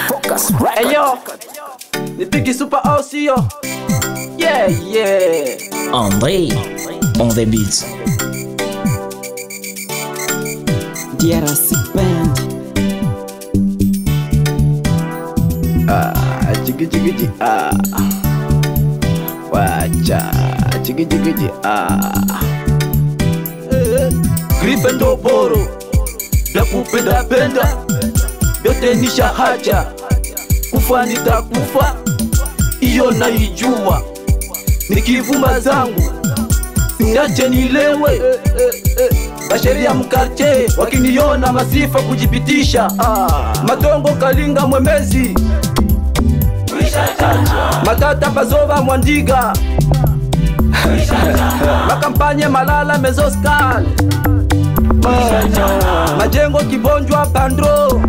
Hey yo, the biggest super OCO. Yeah, yeah. André on the beats. DRC Band. Jiggy jiggy jiggy wacha jiggy jiggy jiggy Gripe ndo boro da kupenda penda yote ni shahaja, kufa nitakufa iyo naijua, nikivuma zangu niache nilewe. Basheria mkarche wakiniona masifa kujipitisha, Matongo Kalinga Mwemezi Matata Pazova Mwandiga Makampanye Malala Mezoskal Majengo Kibonjwa Pandro.